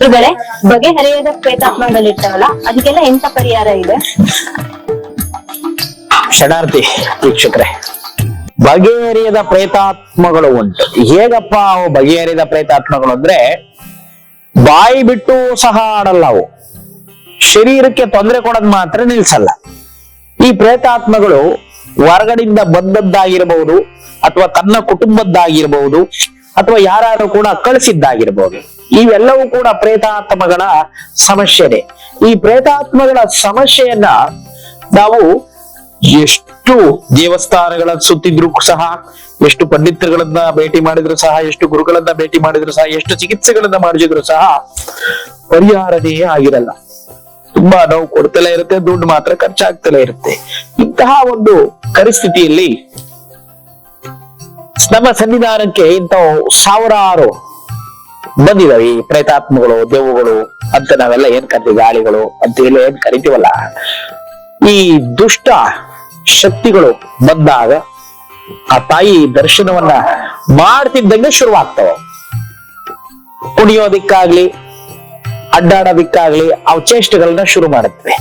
ಗುರುಗಳೇ, ಬಗೆಹರಿಯದ ಪ್ರೇತಾತ್ಮಗಳಿರ್ತಾವಲ್ಲ, ಅದಕ್ಕೆಲ್ಲ ಎಂತ ಪರಿಹಾರ ಇದೆ? ಶರಣಾರ್ಥಿ ವೀಕ್ಷಕರೇ, ಬಗೆಹರಿಯದ ಪ್ರೇತಾತ್ಮಗಳು ಉಂಟು. ಹೇಗಪ್ಪ ಅವು ಬಗೆಹರಿಯದ ಪ್ರೇತಾತ್ಮಗಳು ಅಂದ್ರೆ, ಬಾಯಿ ಬಿಟ್ಟು ಸಹ ಆಡಲ್ಲ ಅವು, ಶರೀರಕ್ಕೆ ತೊಂದರೆ ಕೊಡೋದ್ ಮಾತ್ರ ನಿಲ್ಸಲ್ಲ. ಈ ಪ್ರೇತಾತ್ಮಗಳು ಹೊರಗಡೆಯಿಂದ ಬಂದದ್ದಾಗಿರಬಹುದು, ಅಥವಾ ತನ್ನ ಕುಟುಂಬದ್ದಾಗಿರಬಹುದು, ಅಥವಾ ಯಾರು ಕೂಡ ಕಳಿಸಿದ್ದಾಗಿರ್ಬಹುದು. ಇವೆಲ್ಲವೂ ಕೂಡ ಪ್ರೇತಾತ್ಮಗಳ ಸಮಸ್ಯೆನೆ. ಈ ಪ್ರೇತಾತ್ಮಗಳ ಸಮಸ್ಯೆಯನ್ನ ನಾವು ಎಷ್ಟು ದೇವಸ್ಥಾನಗಳನ್ನ ಸುತ್ತಿದ್ರು ಸಹ, ಎಷ್ಟು ಪಂಡಿತರುಗಳನ್ನ ಭೇಟಿ ಮಾಡಿದ್ರು ಸಹ, ಎಷ್ಟು ಗುರುಗಳನ್ನ ಭೇಟಿ ಮಾಡಿದ್ರು ಸಹ, ಎಷ್ಟು ಚಿಕಿತ್ಸೆಗಳನ್ನ ಮಾಡಿದ್ರು ಸಹ ಪರಿಹಾರನೇ ಆಗಿರಲ್ಲ. ತುಂಬಾ ನೋವು ಕೊಡ್ತಲೇ ಇರುತ್ತೆ, ದುಡ್ಡು ಮಾತ್ರ ಖರ್ಚಾಗ್ತಲೇ ಇರುತ್ತೆ. ಇಂತಹ ಒಂದು ಪರಿಸ್ಥಿತಿಯಲ್ಲಿ ನಮ್ಮ ಸನ್ನಿಧಾನಕ್ಕೆ ಇಂಥವು ಸಾವಿರಾರು ಬಂದಿದಾವೆ. ಈ ಪ್ರೇತಾತ್ಮಗಳು, ದೆವ್ವಗಳು ಅಂತ ನಾವೆಲ್ಲ ಏನ್ ಕರಿತೀವಿ, ಗಾಳಿಗಳು ಅಂತ ಹೇಳಿ ಏನ್ ಕರಿತೀವಲ್ಲ, ಈ ದುಷ್ಟ ಶಕ್ತಿಗಳು ಬಂದಾಗ ಆ ತಾಯಿ ದರ್ಶನವನ್ನ ಮಾಡ್ತಿದ್ದಂಗೆ ಶುರುವಾಗ್ತಾವ. ಕುಣಿಯೋದಿಕ್ಕಾಗ್ಲಿ, ಅಡ್ಡಾಡೋದಿಕ್ಕಾಗ್ಲಿ ಅವು ಚೇಷ್ಟೆಗಳನ್ನ ಶುರು ಮಾಡುತ್ತವೆ.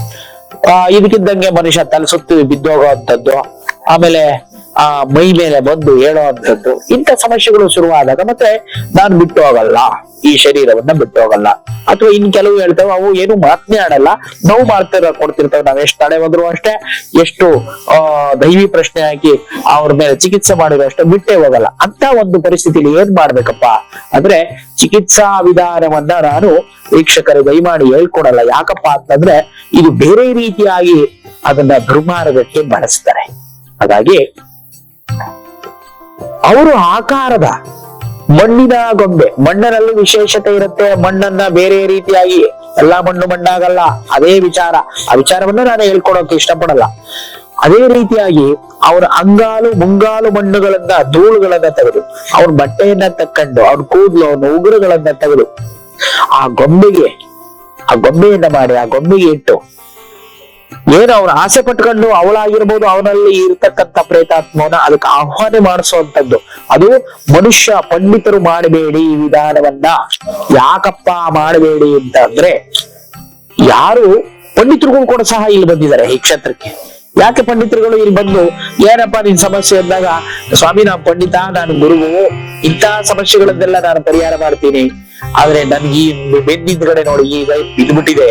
ಇದಕ್ಕಿದ್ದಂಗೆ ಮನುಷ್ಯ ತಲೆ ಸುತ್ತಿ ಬಿದ್ದೋಗುವಂಥದ್ದು, ಆಮೇಲೆ ಮೈ ಮೇಲೆ ಬಂದು ಹೇಳುವಂಥದ್ದು, ಇಂಥ ಸಮಸ್ಯೆಗಳು ಶುರುವಾದಾಗ ಮತ್ತೆ ನಾನು ಬಿಟ್ಟು ಹೋಗಲ್ಲ, ಈ ಶರೀರವನ್ನ ಬಿಟ್ಟು ಹೋಗಲ್ಲ, ಅಥವಾ ಇನ್ ಕೆಲವು ಹೇಳ್ತೇವೆ ಅವು ಏನು ಮಾತನೇ ಆಡಲ್ಲ, ನೋವು ಕೊಡ್ತಿರ್ತವೆ. ನಾವ್ ಎಷ್ಟು ತಡೆ ಹೋದ್ರು ಅಷ್ಟೇ, ಎಷ್ಟು ದೈವಿ ಪ್ರಶ್ನೆ ಹಾಕಿ ಅವ್ರ ಮೇಲೆ ಚಿಕಿತ್ಸೆ ಮಾಡಿದ್ರು ಅಷ್ಟೇ, ಬಿಟ್ಟೇ ಹೋಗಲ್ಲ. ಅಂತ ಒಂದು ಪರಿಸ್ಥಿತಿಲಿ ಏನ್ ಮಾಡ್ಬೇಕಪ್ಪ ಅಂದ್ರೆ, ಚಿಕಿತ್ಸಾ ವಿಧಾನವನ್ನ ನಾನು ವೀಕ್ಷಕರು ದಯಮಾಡಿ ಹೇಳ್ಕೊಡಲ್ಲ. ಯಾಕಪ್ಪ ಅಂತಂದ್ರೆ ಇದು ಬೇರೆ ರೀತಿಯಾಗಿ ಅದನ್ನ ದುರ್ಮಾರ್ಗಕ್ಕೆ ಬಳಸ್ತಾರೆ. ಹಾಗಾಗಿ ಅವರು ಆಕಾರದ ಮಣ್ಣಿನ ಗೊಂಬೆ, ಮಣ್ಣಿನಲ್ಲಿ ವಿಶೇಷತೆ ಇರುತ್ತೆ. ಮಣ್ಣನ್ನ ಬೇರೆ ರೀತಿಯಾಗಿ ಎಲ್ಲಾ ಮಣ್ಣು ಮಣ್ಣಾಗಲ್ಲ, ಅದೇ ವಿಚಾರ. ಆ ವಿಚಾರವನ್ನ ನಾನು ಹೇಳ್ಕೊಡೋಕೆ ಇಷ್ಟಪಡಲ್ಲ. ಅದೇ ರೀತಿಯಾಗಿ ಅವರ ಅಂಗಾಲು ಮುಂಗಾಲು ಮಣ್ಣುಗಳನ್ನ, ಧೂಳುಗಳನ್ನ ತೆಗೆದು, ಅವ್ರ ಬಟ್ಟೆಯನ್ನ ತಕ್ಕೊಂಡು, ಅವ್ರ ಕೂದಲು, ಅವ್ರ ಉಗುರುಗಳನ್ನ ತೆಗೆದು ಆ ಗೊಂಬೆಯನ್ನ ಮಾಡಿ ಆ ಗೊಂಬೆಗೆ ಇಟ್ಟು, ಏನು ಅವ್ರ ಆಸೆ ಪಟ್ಕೊಂಡು ಅವಳಾಗಿರ್ಬೋದು, ಅವನಲ್ಲಿ ಇರ್ತಕ್ಕಂಥ ಪ್ರೇತಾತ್ಮವನ್ನ ಅದಕ್ಕೆ ಆಹ್ವಾನ ಮಾಡಿಸುವಂತದ್ದು. ಅದು ಮನುಷ್ಯ ಪಂಡಿತರು ಮಾಡಬೇಡಿ ಈ ವಿಧಾನವನ್ನ. ಯಾಕಪ್ಪ ಮಾಡಬೇಡಿ ಅಂತ ಅಂದ್ರೆ, ಯಾರು ಪಂಡಿತರುಗಳು ಕೂಡ ಸಹ ಇಲ್ಲಿ ಬಂದಿದ್ದಾರೆ ಈ ಕ್ಷೇತ್ರಕ್ಕೆ. ಯಾಕೆ ಪಂಡಿತರುಗಳು ಇಲ್ಲಿ ಬಂದು, ಏನಪ್ಪಾ ನಿನ್ ಸಮಸ್ಯೆ ಅಂದಾಗ, ಸ್ವಾಮಿ ನಾನು ಪಂಡಿತ, ನಾನು ಗುರುವು, ಇಂತಹ ಸಮಸ್ಯೆಗಳನ್ನೆಲ್ಲ ನಾನು ಪರಿಹಾರ ಮಾಡ್ತೀನಿ, ಆದ್ರೆ ನನ್ಗೆ ಈ ಬೆನ್ನಿಂದ ನೋಡಿ ಈಗ ಬಿದ್ದುಬಿಟ್ಟಿದೆ,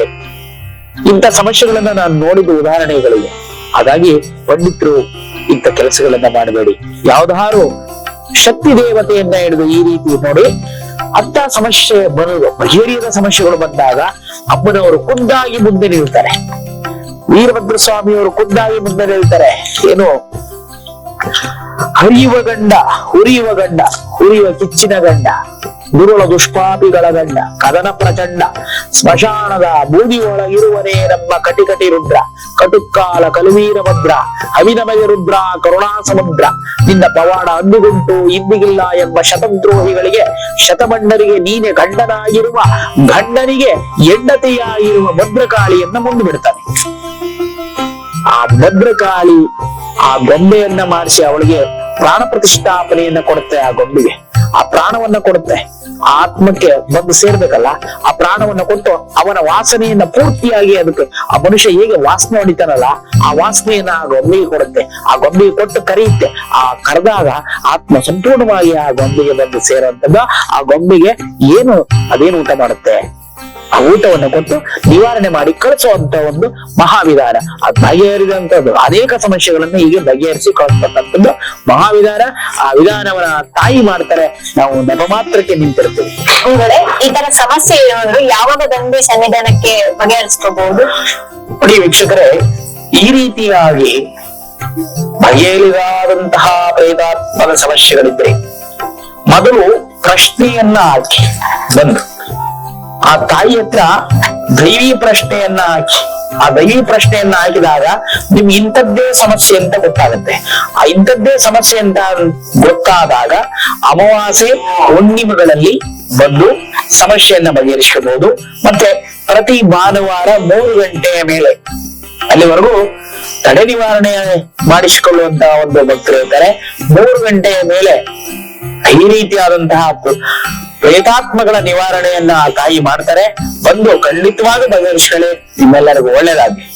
ಇಂಥ ಸಮಸ್ಯೆಗಳನ್ನ ನಾನು ನೋಡಿದ ಉದಾಹರಣೆಗಳಿವೆ. ಹಾಗಾಗಿ ಪಂಡಿತರು ಇಂಥ ಕೆಲಸಗಳನ್ನ ಮಾಡಬೇಡಿ. ಯಾವ್ದಾರು ಶಕ್ತಿ ದೇವತೆಯನ್ನ ಹಿಡಿದು ಈ ರೀತಿ ನೋಡಿ, ಅಂತ ಸಮಸ್ಯೆ ಬರೋದು, ಬಗೆಹರಿಯದ ಸಮಸ್ಯೆಗಳು ಬಂದಾಗ ಅಮ್ಮನವರು ಖುದ್ದಾಗಿ ಮುಂದೆ ನಿಲ್ತಾರೆ. ವೀರಭದ್ರ ಸ್ವಾಮಿಯವರು ಖುದ್ದಾಗಿ ಮುಂದೆ ನಿಲ್ತಾರೆ. ಏನು, ಹರಿಯುವ ಗಂಡ, ಹುರಿಯುವ ಕಿಚ್ಚಿನ ಗಂಡ, ಗುರುಳ ದುಷ್ಪಾಪಿಗಳ ಗಂಡ, ಕದನ ಪ್ರಚಂಡ, ಸ್ಮಶಾನದ ಬೂದಿ ಒಳಗಿರುವನೇ ನಮ್ಮ ಕಟಿ ರುದ್ರ, ಕಟುಕಾಲ ಕಲುವೀರ ಭದ್ರ, ಅವಿನಮಯ ರುದ್ರ ಕರುಣಾ ಸಮುದ್ರ, ನಿನ್ನ ಪವಾಡ ಅಂದುಗುಂಟು ಇಂದಿಗಿಲ್ಲ ಎಂಬ ಶತದ್ರೋಹಿಗಳಿಗೆ, ಶತಮಂಡರಿಗೆ ನೀನೆ ಗಂಡನಾಗಿರುವ, ಗಂಡನಿಗೆ ಹೆಂಡತಿಯಾಗಿರುವ ಭದ್ರಕಾಳಿಯನ್ನ ಮುಂದೆ ಬಿಡ್ತಾನೆ. ಆ ಭದ್ರಕಾಳಿ ಆ ಗೊಂಬೆಯನ್ನ ಮಾಡಿಸಿ ಅವಳಿಗೆ ಪ್ರಾಣ ಪ್ರತಿಷ್ಠಾಪನೆಯನ್ನ ಕೊಡುತ್ತೆ. ಆ ಗೊಂಬೆಗೆ ಆ ಪ್ರಾಣವನ್ನ ಕೊಡುತ್ತೆ. ಆ ಆತ್ಮಕ್ಕೆ ಬಂದು ಸೇರ್ಬೇಕಲ್ಲ, ಆ ಪ್ರಾಣವನ್ನ ಕೊಟ್ಟು ಅವನ ವಾಸನೆಯನ್ನ ಪೂರ್ತಿಯಾಗಿ, ಅದಕ್ಕೆ ಆ ಮನುಷ್ಯ ಹೇಗೆ ವಾಸನೆ ಹೊಡಿತಾನಲ್ಲ, ಆ ವಾಸನೆಯನ್ನ ಆ ಗೊಂಬೆಗೆ ಕೊಡುತ್ತೆ. ಆ ಗೊಂಬೆಗೆ ಕೊಟ್ಟು ಕರೆಯುತ್ತೆ. ಆ ಕರೆದಾಗ ಆತ್ಮ ಸಂಪೂರ್ಣವಾಗಿ ಆ ಗೊಂಬೆಗೆ ಬಂದು ಸೇರುವಂತದ್ದು. ಆ ಗೊಂಬೆಗೆ ಏನು ಅದೇನು ಊಟ ಮಾಡುತ್ತೆ, ಆ ಊಟವನ್ನು ಕೊಟ್ಟು ನಿವಾರಣೆ ಮಾಡಿ ಕಳಿಸುವಂತ ಒಂದು ಮಹಾವಿಧಾನ. ಅದು ಬಗೆಹರಿದಂತದ್ದು ಅನೇಕ ಸಮಸ್ಯೆಗಳನ್ನ ಹೀಗೆ ಬಗೆಹರಿಸಿ ಕಳಿಸ್ತಕ್ಕಂಥದ್ದು ಮಹಾವಿಧಾನ. ಆ ವಿಧಾನವನ್ನ ತಾಯಿ ಮಾಡ್ತಾರೆ, ನಾವು ನೆಪ ಮಾತ್ರಕ್ಕೆ ನಿಂತಿರ್ತೀವಿ. ಈ ತರ ಸಮಸ್ಯೆ ಇರೋರು ಯಾವಾಗ ಬಂದು ಸನ್ನಿಧಾನಕ್ಕೆ ಬಗೆಹರಿಸ್ಕೋಬಹುದು? ನೋಡಿ ವೀಕ್ಷಕರೇ, ಈ ರೀತಿಯಾಗಿ ಬಗೆಹರಿದಾದಂತಹ ಪ್ರೇತಾತ್ಮಕ ಸಮಸ್ಯೆಗಳಿದ್ರೆ ಮೊದಲು ಪ್ರಶ್ನೆಯನ್ನ ಹಾಕಿ ಬಂದು ಆ ತಾಯಿ ಹತ್ರ ದೈವಿ ಪ್ರಶ್ನೆಯನ್ನ ಹಾಕಿ, ಆ ದೈವಿ ಪ್ರಶ್ನೆಯನ್ನ ಹಾಕಿದಾಗ ನಿಮ್ಗೆ ಇಂಥದ್ದೇ ಸಮಸ್ಯೆ ಅಂತ ಗೊತ್ತಾಗುತ್ತೆ. ಆ ಇಂಥದ್ದೇ ಸಮಸ್ಯೆ ಅಂತ ಗೊತ್ತಾದಾಗ ಅಮಾವಾಸ್ಯೆ ಹುಣ್ಣಿಮೆಗಳಲ್ಲಿ ಬಂದು ಸಮಸ್ಯೆಯನ್ನ ಬಗೆಹರಿಸಬಹುದು. ಮತ್ತೆ ಪ್ರತಿ ಭಾನುವಾರ 3 ಗಂಟೆಯ ಮೇಲೆ ಅಲ್ಲಿವರೆಗೂ ತಡೆ ನಿವಾರಣೆ ಮಾಡಿಸಿಕೊಳ್ಳುವಂತಹ ಒಂದು ಭಕ್ತರು ಇರ್ತಾರೆ. 3 ಗಂಟೆಯ ಮೇಲೆ ಈ ರೀತಿಯಾದಂತಹ ಪ್ರೇತಾತ್ಮಗಳ ನಿವಾರಣೆಯನ್ನ ಆ ತಾಯಿ ಮಾಡ್ತಾರೆ. ಬಂದು ಖಂಡಿತವಾಗಿ ಬಗೆಹರಿಸ್ಕೊಳ್ಳಿ, ನಿಮ್ಮೆಲ್ಲರಿಗೂ ಒಳ್ಳೇದಾಗ್ಲಿ.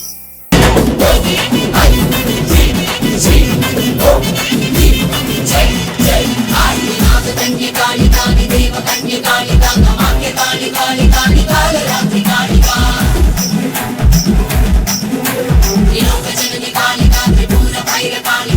ಕಾಳಿ